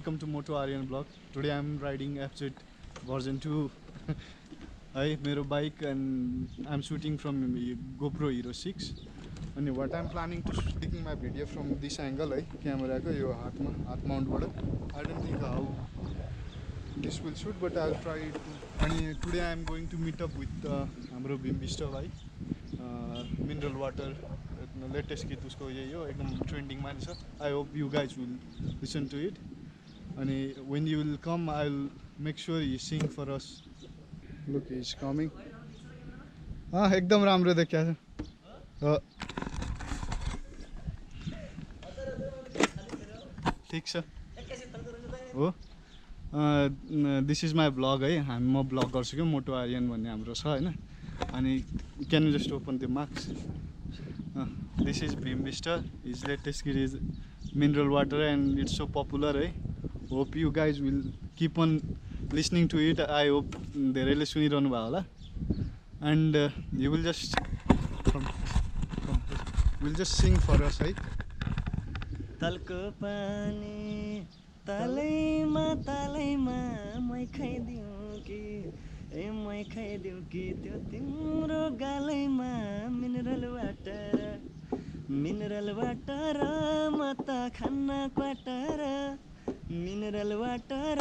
welcome to Moto Aryan vlog. Today I am riding FZ version 2. Hi, मेरो bike, and I'm shooting from GoPro Hero 6. And what I'm planning to taking my video from this angle, camera ko yo hat mount bada. I don't think how this will shoot, but I'll try to. And today I'm going to meet up with हाम्रो BHIM BISTA bhai, mineral water. Latest git usko yahi ho, ekdam trending ma cha. I hope you guys will listen to it. And when you will come, I'll make sure you sing for us. Look, he's coming. Ah, ekdam राम्रो देखिया छ. ठीक छ हो. This is my vlog है. म vlog गर्छु के मोटो आर्यन भन्ने हाम्रो छ हैन. अनि can you just open the marks? This is BHIM BISTA. His latest kit is mineral water and it's so popular है. Hope you guys will keep on listening to it. I hope धेरैले सुनिरहनु भयो होला. And you will just will just sing for us है. तलको पानी तलैमा तलैमा मै खाइदिउँ कि मै खाइदिउँ कि त्यो तिम्रो गालैमा मिनरल वाटर म त खाना क्वाटर मिनरल वाटर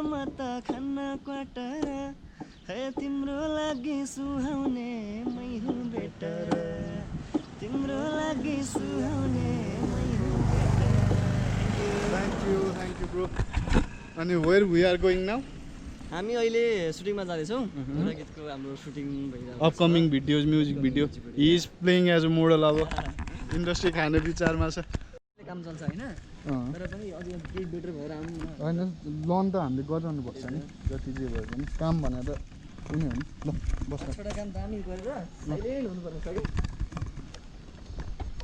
म त खाना क्वाटर हे तिम्रो लागि सुहाउने मै हुँ बेटर तिम्रो लागि सुहाउने मै हुँ better. Thank you bro. And where we are going now? हामी अहिले सुटिङमा जाँदैछौँ. एउटा गीतको हाम्रो सुटिङ भइरहेको छ. Upcoming videos, music video. He is playing as a model अब इन्डस्ट्री खाने विचारमा छ. काम चल्छ हैन. तर पनि अझै केही बेटर भएर आउनु न. हैन लोन त हामीले गरिरहनु पर्छ नि. जति जे भए पनि काम भने त कुनै हो नि. ल बस. छोटा काम दामी गरेर साइलेन्ट हुनुपर्छ के.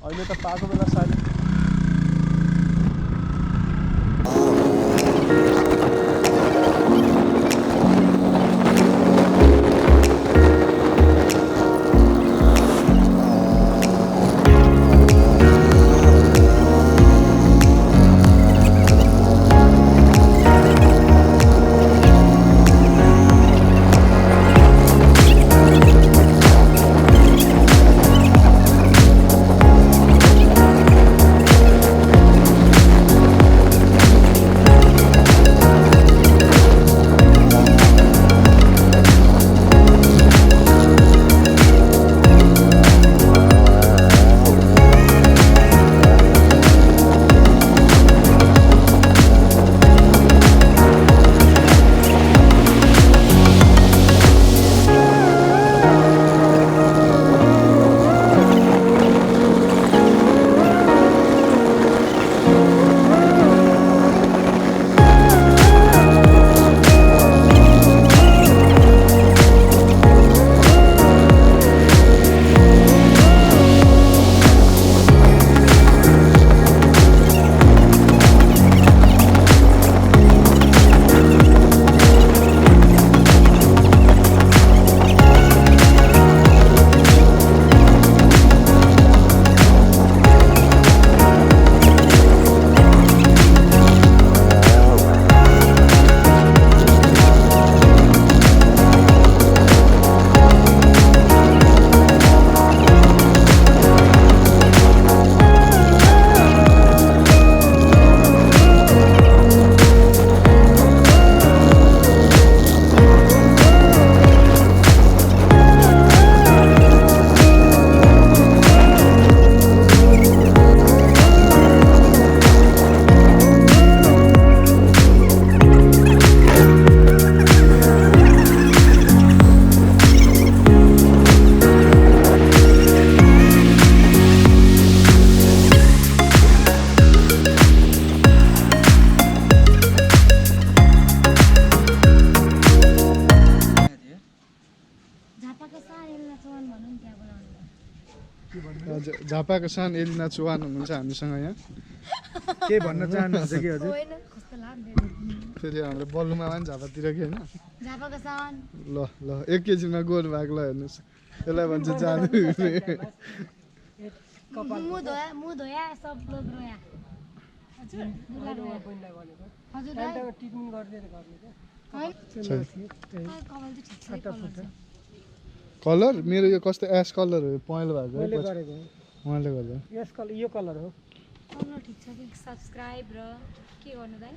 अहिले त पाएको बेला साइलेन्ट. झापाको सान एलिना चौहान हुनुहुन्छ हामीसँग यहाँ. के भन्न चाहनुहुन्छ कि हजुर? फेरि हाम्रो बल्लुमा पनि झापातिर कि होइन. झापाको सान ल ल 1 केजीमा गोल भएको ल हेर्नुहोस्. यसलाई भन्छ जानु. मुँह धोया सब लोग रोया. हजुर हजुर दाइ ट्रिटमेन्ट गरिदिएर गर्ने क्या कपाल चाहिँ ठिक छ कलर छ कलर मेरो यो कस्तो एस कलर हो पहेँलो भएको मैले है गरेको उहाँले गर्दा यस कलर यो कलर हो कलर ठिक छ कि सब्स्क्राइब र के गर्नु दाइ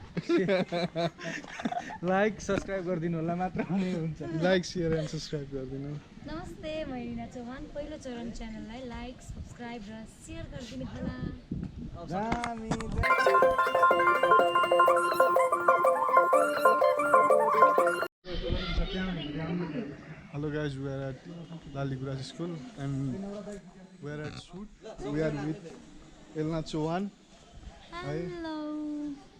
लाइक सब्स्क्राइब गरिदिनु होला मात्र हुने हुन्छ लाइक सेयर एन्ड सब्सक्राइब गरिदिनु नमस्ते म एलिना चौहान पहिलो चरण च्यानललाई लाइक सब्स्क्राइब र सेयर गरिदिनु होला दामी Hello guys, we are at Laliguraj School and we are at shoot. We are with ELEENA CHAUHAN. Hello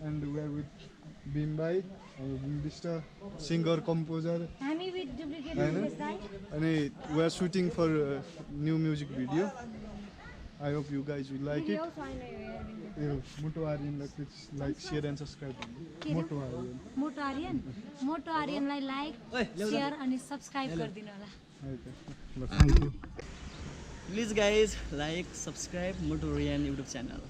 And we are with BHIM bhai, BISTA, singer, composer. हामी विथ डुप्लिकेट Right. रिक्वेस्ट दाइ And we are shooting for a new music video. I hope you guys will like it. Moto Aryan, like, share and subscribe. Moto Aryan. मोटो आर्यनलाई like share अनि subscribe गरिदिनु होला Okay. Thank you. Please guys like subscribe मोटो rayon YouTube channel